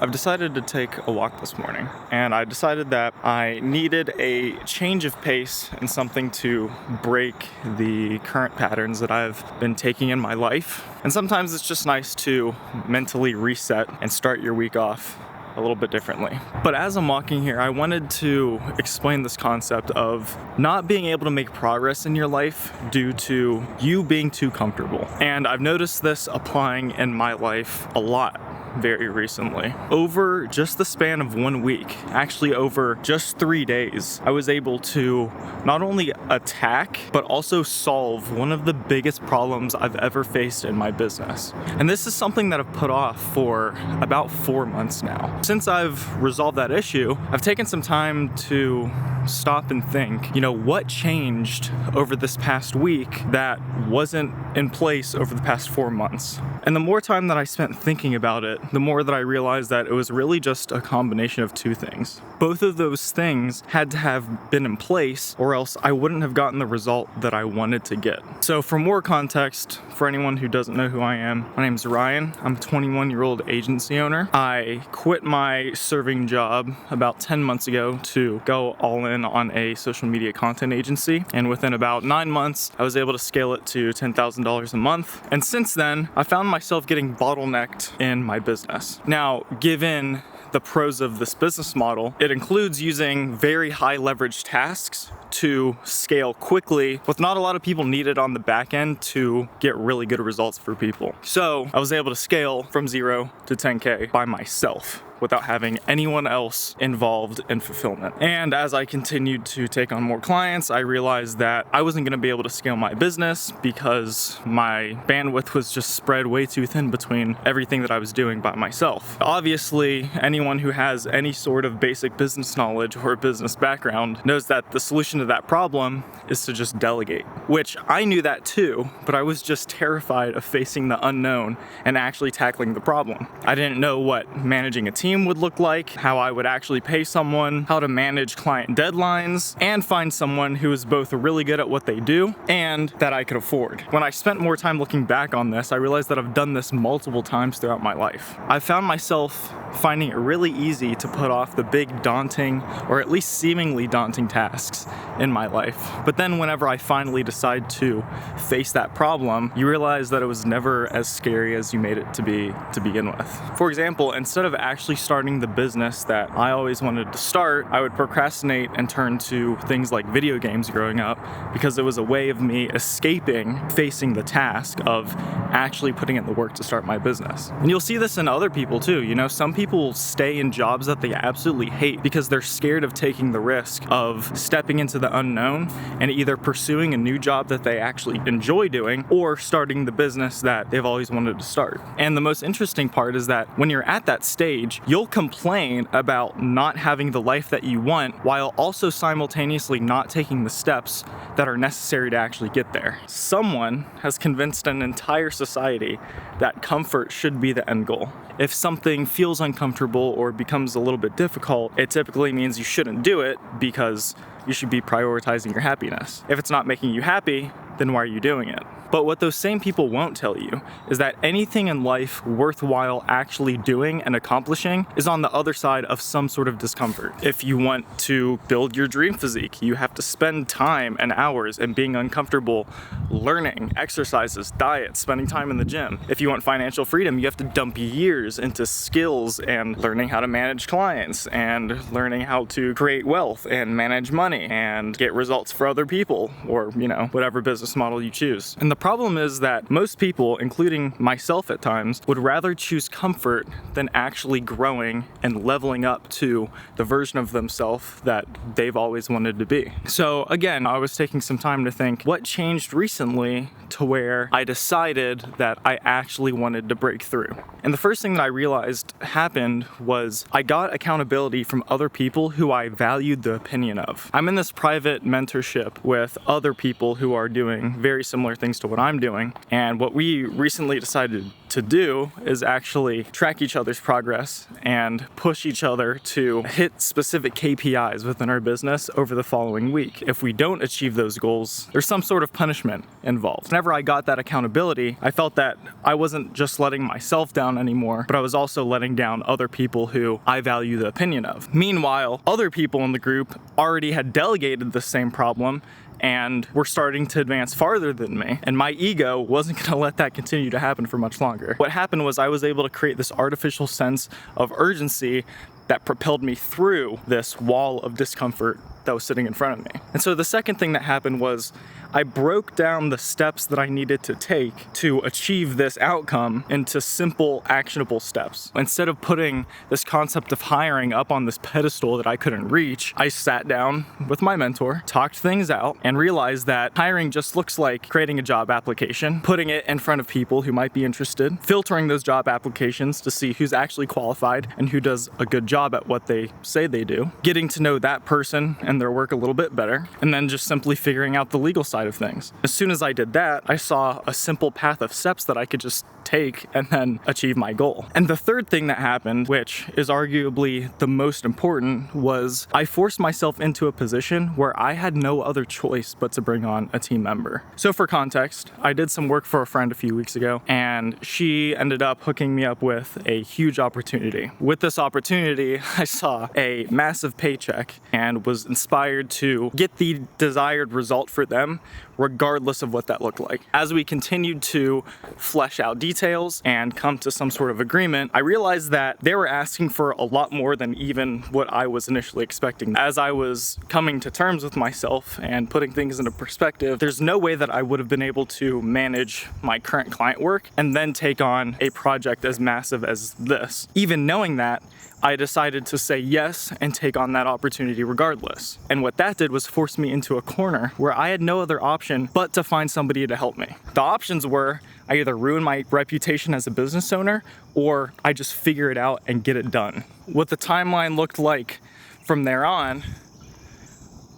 I've decided to take a walk this morning, and I decided that I needed a change of pace and something to break the current patterns that I've been taking in my life. And sometimes it's just nice to mentally reset and start your week off a little bit differently. But as I'm walking here, I wanted to explain this concept of not being able to make progress in your life due to you being too comfortable. And I've noticed this applying in my life a lot very recently. Over just the span of 1 week, actually over just 3 days, I was able to not only attack, but also solve one of the biggest problems I've ever faced in my business. And this is something that I've put off for about 4 months now. Since I've resolved that issue, I've taken some time to stop and think, what changed over this past week that wasn't in place over the past 4 months? And the more time that I spent thinking about it, the more that I realized that it was really just a combination of two things. Both of those things had to have been in place, or else I wouldn't have gotten the result that I wanted to get. So for more context, for anyone who doesn't know who I am, my name's Ryan. I'm a 21-year-old agency owner. I quit my serving job about 10 months ago to go all in on a social media content agency. And within about 9 months, I was able to scale it to $10,000 a month. And since then, I found myself getting bottlenecked in my business. Now, given the pros of this business model, it includes using very high leverage tasks to scale quickly with not a lot of people needed on the back end to get really good results for people. So I was able to scale from 0 to 10K by myself without having anyone else involved in fulfillment. And as I continued to take on more clients, I realized that I wasn't gonna be able to scale my business because my bandwidth was just spread way too thin between everything that I was doing by myself. Obviously, anyone who has any sort of basic business knowledge or business background knows that the solution to that problem is to just delegate, which I knew that too, but I was just terrified of facing the unknown and actually tackling the problem. I didn't know what managing a team would look like, how I would actually pay someone, how to manage client deadlines, and find someone who is both really good at what they do and that I could afford. When I spent more time looking back on this, I realized that I've done this multiple times throughout my life. I found myself finding it really easy to put off the big daunting, or at least seemingly daunting tasks in my life. But then whenever I finally decide to face that problem, you realize that it was never as scary as you made it to be to begin with. For example, instead of actually starting the business that I always wanted to start, I would procrastinate and turn to things like video games growing up because it was a way of me escaping facing the task of actually putting in the work to start my business. And you'll see this in other people too. Some people stay in jobs that they absolutely hate because they're scared of taking the risk of stepping into the unknown and either pursuing a new job that they actually enjoy doing or starting the business that they've always wanted to start. And the most interesting part is that when you're at that stage, you'll complain about not having the life that you want while also simultaneously not taking the steps that are necessary to actually get there. Someone has convinced an entire society that comfort should be the end goal. If something feels uncomfortable or becomes a little bit difficult, it typically means you shouldn't do it because you should be prioritizing your happiness. If it's not making you happy, then why are you doing it? But what those same people won't tell you is that anything in life worthwhile actually doing and accomplishing is on the other side of some sort of discomfort. If you want to build your dream physique, you have to spend time and hours in being uncomfortable learning exercises, diets, spending time in the gym. If you want financial freedom, you have to dump years into skills and learning how to manage clients and learning how to create wealth and manage money and get results for other people or, whatever business model you choose. And the problem is that most people, including myself at times, would rather choose comfort than actually growing and leveling up to the version of themselves that they've always wanted to be. So again, I was taking some time to think what changed recently to where I decided that I actually wanted to break through. And the first thing that I realized happened was I got accountability from other people who I valued the opinion of. I'm in this private mentorship with other people who are doing very similar things to what I'm doing. And what we recently decided to do is actually track each other's progress and push each other to hit specific KPIs within our business over the following week. If we don't achieve those goals, there's some sort of punishment involved. Whenever I got that accountability, I felt that I wasn't just letting myself down anymore, but I was also letting down other people who I value the opinion of. Meanwhile, other people in the group already had delegated the same problem and were starting to advance farther than me, and my ego wasn't going to let that continue to happen for much longer. What happened was I was able to create this artificial sense of urgency that propelled me through this wall of discomfort that was sitting in front of me. And so the second thing that happened was I broke down the steps that I needed to take to achieve this outcome into simple, actionable steps. Instead of putting this concept of hiring up on this pedestal that I couldn't reach, I sat down with my mentor, talked things out, and realized that hiring just looks like creating a job application, putting it in front of people who might be interested, filtering those job applications to see who's actually qualified and who does a good job at what they say they do, getting to know that person and their work a little bit better, and then just simply figuring out the legal side of things. As soon as I did that, I saw a simple path of steps that I could just take and then achieve my goal. And the third thing that happened, which is arguably the most important, was I forced myself into a position where I had no other choice but to bring on a team member. So for context, I did some work for a friend a few weeks ago, and she ended up hooking me up with a huge opportunity. With this opportunity, I saw a massive paycheck and was inspired to get the desired result for them, regardless of what that looked like. As we continued to flesh out details and come to some sort of agreement, I realized that they were asking for a lot more than even what I was initially expecting. As I was coming to terms with myself and putting things into perspective, there's no way that I would have been able to manage my current client work and then take on a project as massive as this. Even knowing that, I decided to say yes and take on that opportunity regardless. And what that did was force me into a corner where I had no other option but to find somebody to help me. The options were I either ruin my reputation as a business owner or I just figure it out and get it done. What the timeline looked like from there on,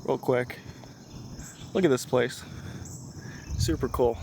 real quick, look at this place. Super cool.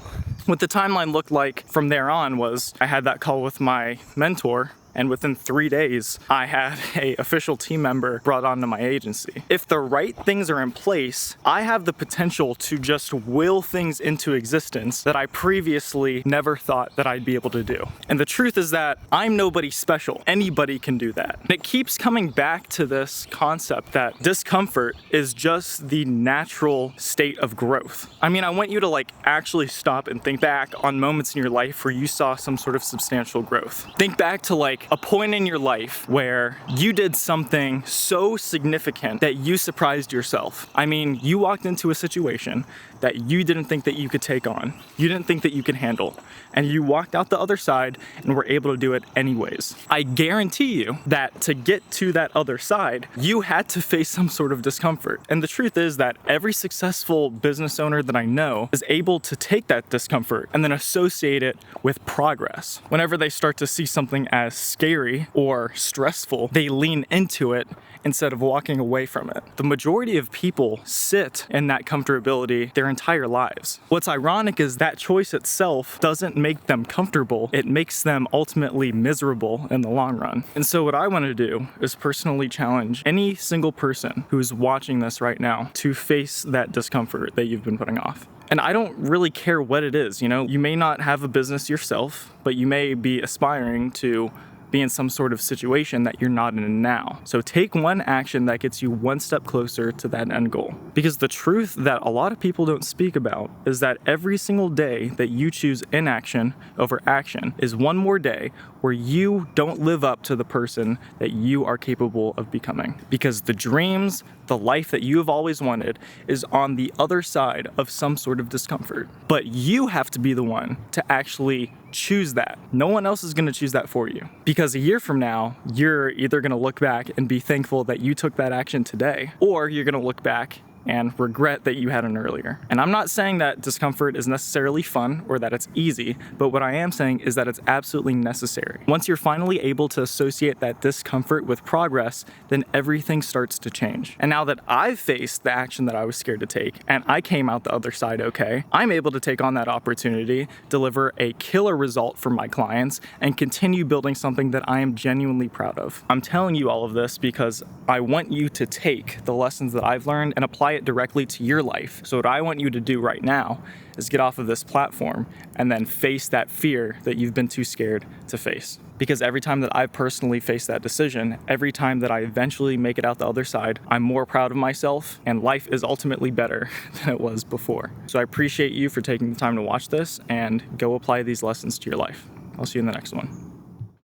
What the timeline looked like from there on was I had that call with my mentor, and within 3 days, I had an official team member brought onto my agency. If the right things are in place, I have the potential to just will things into existence that I previously never thought that I'd be able to do. And the truth is that I'm nobody special. Anybody can do that. And it keeps coming back to this concept that discomfort is just the natural state of growth. I mean, I want you to actually stop and think back on moments in your life where you saw some sort of substantial growth. Think back to a point in your life where you did something so significant that you surprised yourself. I mean, you walked into a situation that you didn't think that you could take on, you didn't think that you could handle, and you walked out the other side and were able to do it anyways. I guarantee you that to get to that other side, you had to face some sort of discomfort. And the truth is that every successful business owner that I know is able to take that discomfort and then associate it with progress. Whenever they start to see something as scary or stressful, they lean into it instead of walking away from it. The majority of people sit in that comfortability their entire lives. What's ironic is that choice itself doesn't make them comfortable, it makes them ultimately miserable in the long run. And so what I want to do is personally challenge any single person who's watching this right now to face that discomfort that you've been putting off. And I don't really care what it is, you may not have a business yourself, but you may be aspiring to be in some sort of situation that you're not in now. So take one action that gets you one step closer to that end goal. Because the truth that a lot of people don't speak about is that every single day that you choose inaction over action is one more day where you don't live up to the person that you are capable of becoming. Because the dreams, the life that you have always wanted is on the other side of some sort of discomfort. But you have to be the one to actually choose that. No one else is going to choose that for you. Because a year from now, you're either going to look back and be thankful that you took that action today, or you're going to look back and regret that you hadn't earlier. And I'm not saying that discomfort is necessarily fun or that it's easy, but what I am saying is that it's absolutely necessary. Once you're finally able to associate that discomfort with progress, then everything starts to change. And now that I've faced the action that I was scared to take and I came out the other side okay, I'm able to take on that opportunity, deliver a killer result for my clients, and continue building something that I am genuinely proud of. I'm telling you all of this because I want you to take the lessons that I've learned and apply it directly to your life. So what I want you to do right now is get off of this platform and then face that fear that you've been too scared to face. Because every time that I've personally faced that decision, every time that I eventually make it out the other side, I'm more proud of myself and life is ultimately better than it was before. So I appreciate you for taking the time to watch this and go apply these lessons to your life. I'll see you in the next one.